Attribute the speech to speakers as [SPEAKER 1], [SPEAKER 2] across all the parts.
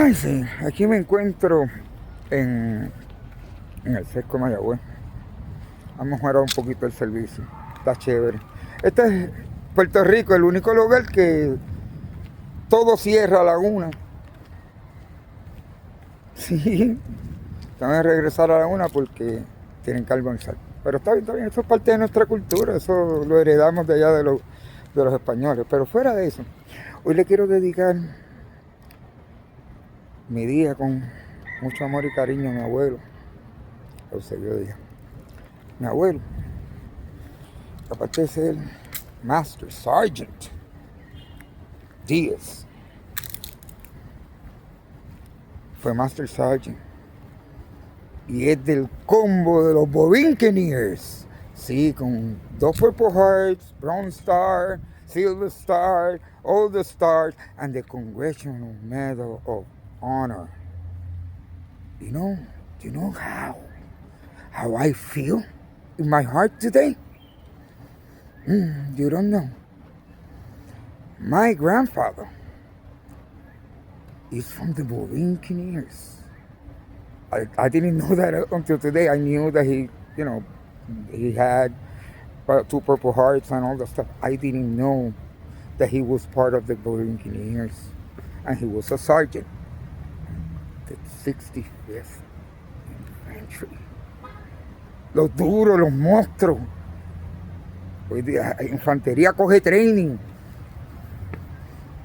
[SPEAKER 1] Ay, sí, aquí me encuentro en el Sesco Mayagüez. Vamos a mejorar un poquito el servicio. Está chévere. Este es Puerto Rico, el único lugar que todo cierra a la 1. Sí, tengo que regresar a la 1 porque tienen que almorzar. Pero está bien, eso es parte de nuestra cultura, eso lo heredamos de allá de los españoles. Pero fuera de eso, hoy le quiero dedicar mi día con mucho amor y cariño a mi abuelo, Eusebio Díaz. Mi abuelo, aparte de ser Master Sergeant Díaz, fue Master Sergeant y es del combo de los Borinqueneers. Sí, con 2 Purple Hearts, Bronze Star, Silver Star, all the stars, and the Congressional Medal of Honor. You know how I feel in my heart today? You don't know. My grandfather is from the Borinqueneers. I didn't know that until today. I knew that he had 2 Purple Hearts and all that stuff. I didn't know that he was part of the Borinqueneers. And he was a sergeant. The 65th Infantry. Los duros, los monstruos. Hoy día, infantería coge training.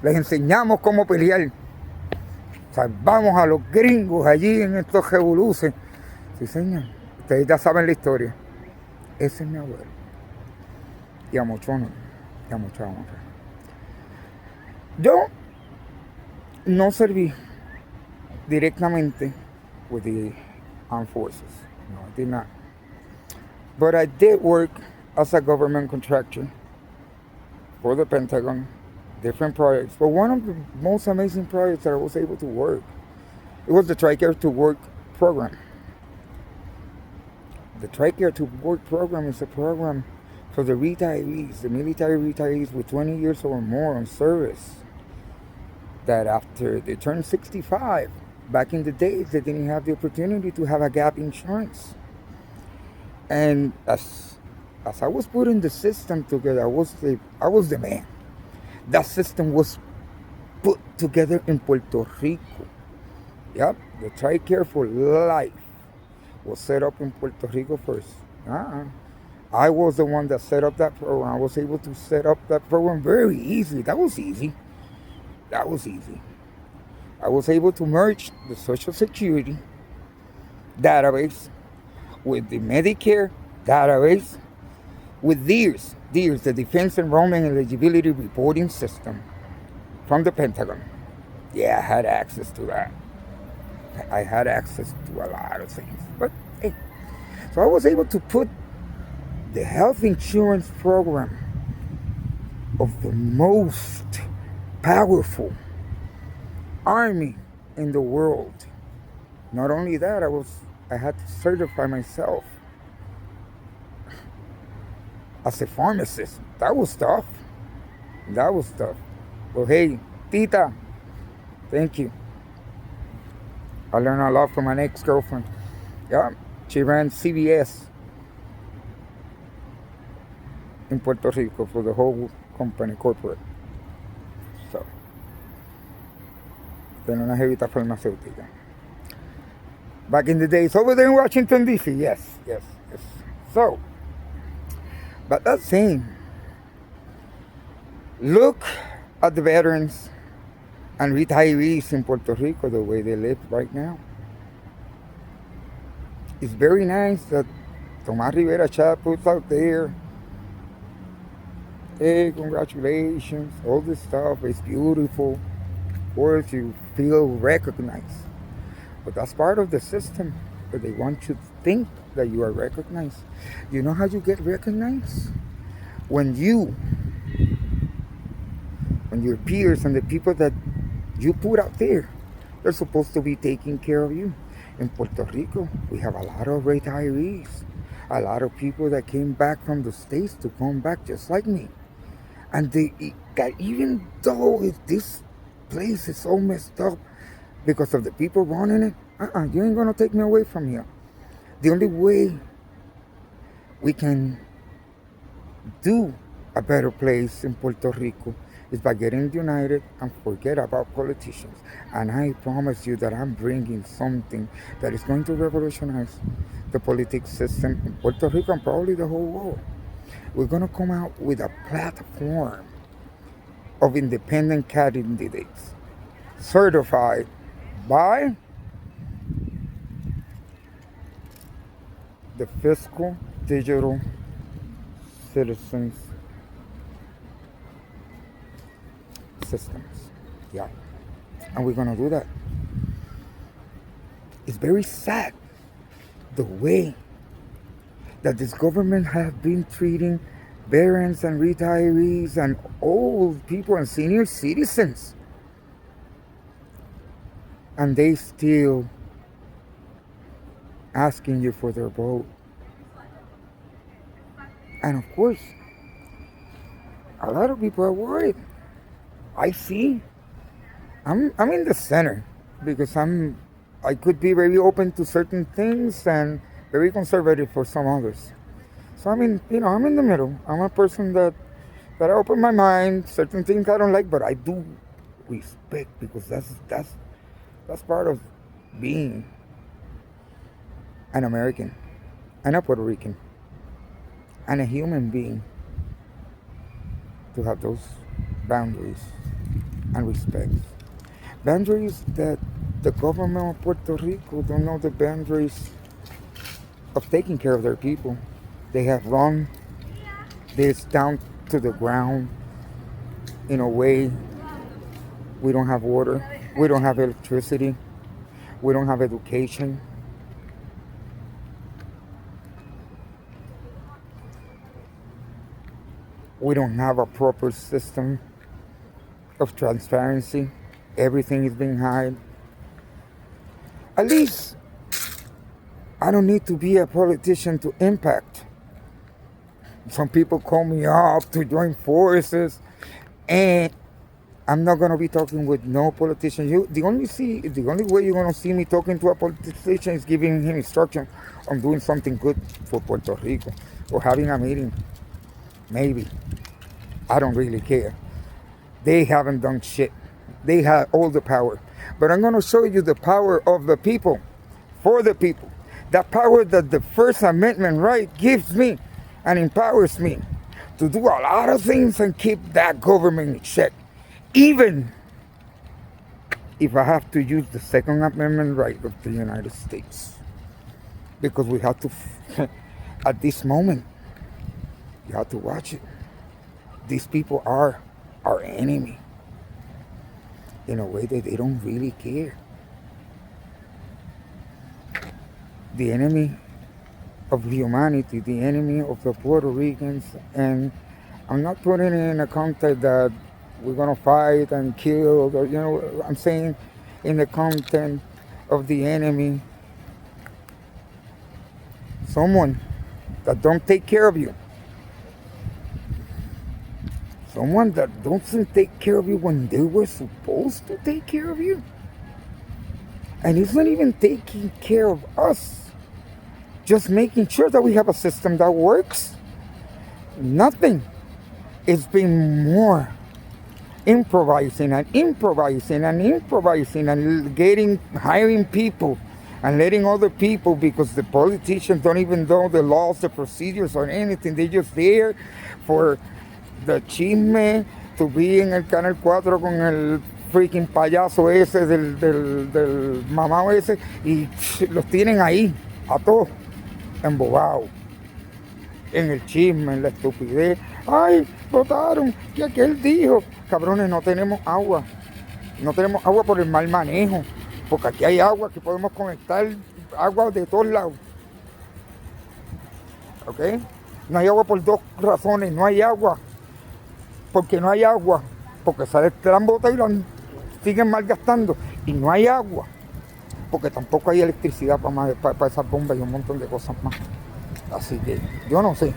[SPEAKER 1] Les enseñamos cómo pelear. Salvamos a los gringos allí en estos revoluces. Sí, señor. Ustedes ya saben la historia. Ese es mi abuelo. Y a mucho honor. Y a mucha honra. Yo no serví directamente with the armed forces. No, I did not. But I did work as a government contractor for the Pentagon, different projects. But one of the most amazing projects that I was able to work, it was the Tricare to Work program. The Tricare to Work program is a program for the retirees, the military retirees with 20 years or more on service, that after they turned 65, back in the days, they didn't have the opportunity to have a gap insurance. And as I was putting the system together, I was the man. That system was put together in Puerto Rico. Yep, the Tricare for Life was set up in Puerto Rico first. I was the one that set up that program. I was able to set up that program very easily. That was easy. I was able to merge the Social Security database with the Medicare database with DEERS, the Defense Enrollment Eligibility Reporting System from the Pentagon. Yeah, I had access to that. I had access to a lot of things. But hey, so I was able to put the health insurance program of the most powerful army in the world. Not only that, I had to certify myself as a pharmacist. That was tough. Well, hey, Tita, thank you. I learned a lot from my ex-girlfriend. Yeah, she ran CVS in Puerto Rico for the whole company, corporate. So, then una jevita farmacéutica. Back in the days, over there in Washington, D.C., yes. So, but that saying, look at the veterans and retirees in Puerto Rico, the way they live right now. It's very nice that Tomás Rivera Chat puts out there, hey, congratulations, all this stuff is beautiful. Of course, you feel recognized. But that's part of the system, that they want you to think that you are recognized. You know how you get recognized? When your peers and the people that you put out there, they're supposed to be taking care of you. In Puerto Rico, we have a lot of retirees, a lot of people that came back from the States to come back just like me. And that even though this place is so messed up, because of the people running it. You ain't gonna take me away from here. The only way we can do a better place in Puerto Rico is by getting united and forget about politicians. And I promise you that I'm bringing something that is going to revolutionize the politics system in Puerto Rico and probably the whole world. We're going to come out with a platform of independent candidates certified by the Fiscal Digital Citizens Systems. Yeah. And we're going to do that. It's very sad the way that this government has been treating veterans and retirees and old people and senior citizens. And they still asking you for their vote. And of course, a lot of people are worried. I see. I'm in the center because I could be very open to certain things and very conservative for some others. So I'm in the middle. I'm a person that I open my mind. Certain things I don't like, but I do respect because that's part of being an American and a Puerto Rican and a human being, to have those boundaries and respect. Boundaries that the government of Puerto Rico don't know the boundaries of taking care of their people. They have run this down to the ground in a way. We don't have water, we don't have electricity, we don't have education. We don't have a proper system of transparency. Everything is being hid. At least I don't need to be a politician to impact. Some people call me up to join forces, and I'm not gonna be talking with no politician. The only way you're gonna see me talking to a politician is giving him instruction on doing something good for Puerto Rico or having a meeting. Maybe. I don't really care. They haven't done shit. They have all the power. But I'm going to show you the power of the people, for the people. That power that the First Amendment right gives me and empowers me to do a lot of things and keep that government in check. Even if I have to use the Second Amendment right of the United States. Because we have to, at this moment, you have to watch it. These people are our enemy in a way that they don't really care. The enemy of humanity, the enemy of the Puerto Ricans, and I'm not putting it in a context that we're gonna fight and kill, or, I'm saying in the content of the enemy, someone that don't take care of you. Someone that doesn't take care of you when they were supposed to take care of you. And it's not even taking care of us. Just making sure that we have a system that works. Nothing. It's been more improvising and hiring people and letting other people, because the politicians don't even know the laws, the procedures, or anything. They're just there for the chisme, to be en el Canal 4 con el freaking payaso ese del mamado ese, y los tienen ahí, a todos, embobados, en el chisme, en la estupidez. Ay, votaron, que aquel dijo. Cabrones, no tenemos agua. No tenemos agua por el mal manejo, porque aquí hay agua, que podemos conectar agua de todos lados. ¿Ok? No hay agua por dos razones. No hay agua porque no hay agua, porque sale el gran bota y lo siguen malgastando. Y no hay agua porque tampoco hay electricidad para esas bombas y un montón de cosas más. Así que yo no sé,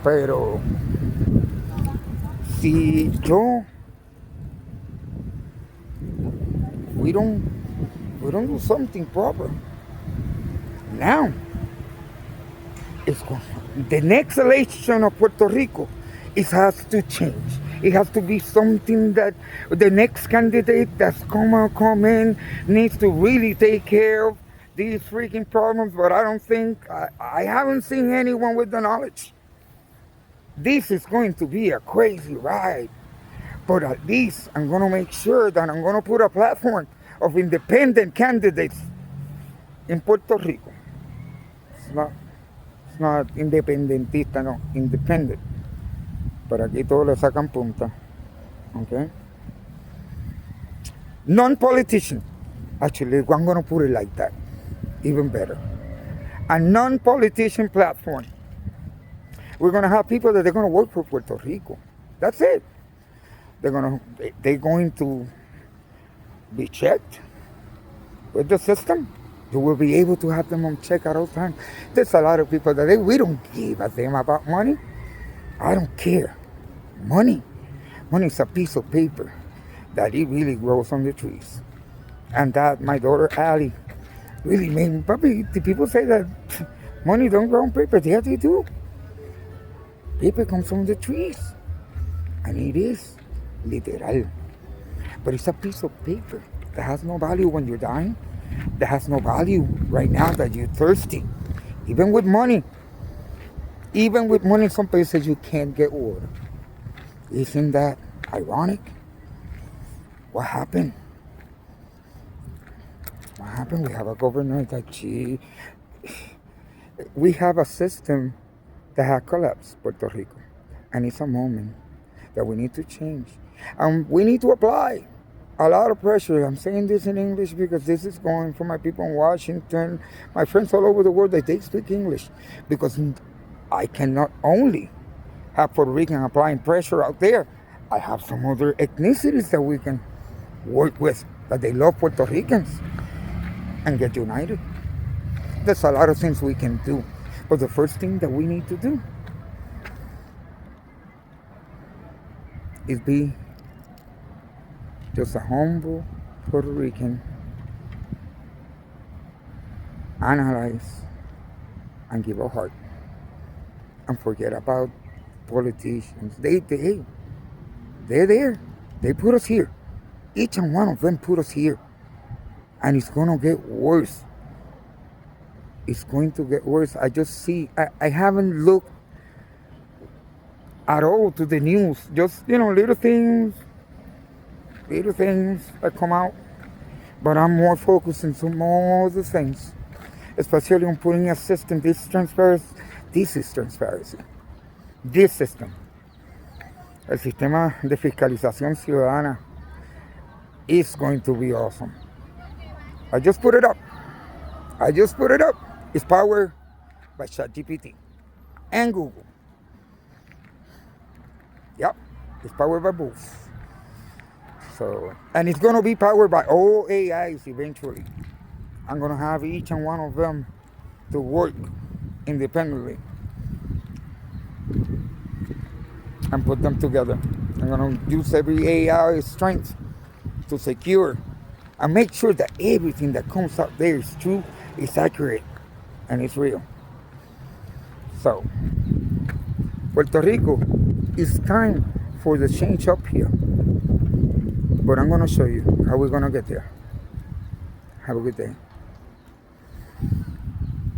[SPEAKER 1] pero si yo we don't do something proper. Now, the next election of Puerto Rico, it has to change. It has to be something that the next candidate that's come in needs to really take care of these freaking problems. But I don't think, I haven't seen anyone with the knowledge. This is going to be a crazy ride. But at least I'm going to make sure that I'm going to put a platform of independent candidates in Puerto Rico. It's not independentista, no, independent. Pero aquí todos le sacan punta. Okay? Non-politician. Actually, I'm going to put it like that. Even better. A non-politician platform. We're going to have people that they're going to work for Puerto Rico. That's it. They're going to be checked with the system. You will be able to have them on check at all times. There's a lot of people that we don't give a damn about money. I don't care. Money is a piece of paper that it really grows on the trees. And that my daughter Allie really made me, probably the people say that money don't grow on paper. Yeah, they do. Paper comes from the trees. And it is literal. But it's a piece of paper that has no value when you're dying. That has no value right now that you're thirsty. Even with money, some places you can't get water. Isn't that ironic? What happened? We have a governor that we have a system that has collapsed Puerto Rico. And it's a moment that we need to change. And we need to apply a lot of pressure. I'm saying this in English because this is going for my people in Washington, my friends all over the world that they speak English. Because I cannot only have Puerto Rican applying pressure out there. I have some other ethnicities that we can work with, that they love Puerto Ricans and get united. There's a lot of things we can do. But the first thing that we need to do is be just a humble Puerto Rican, analyze and give a heart, and forget about politicians. They're there. They put us here. Each and one of them put us here. And it's going to get worse. It's going to get worse. I just see, I haven't looked at all to the news. Just, little things that come out. But I'm more focused on some other things. Especially on putting a system, this is transparency. This system. El sistema de fiscalización ciudadana is going to be awesome. I just put it up. It's powered by ChatGPT and Google. Yep, it's powered by both. So, and it's going to be powered by all AIs eventually. I'm going to have each and one of them to work independently and put them together. I'm going to use every AI's strength to secure and make sure that everything that comes out there is true, is accurate, and it's real. So, Puerto Rico, it's time for the change up here. But I'm going to show you how we're going to get there. Have a good day.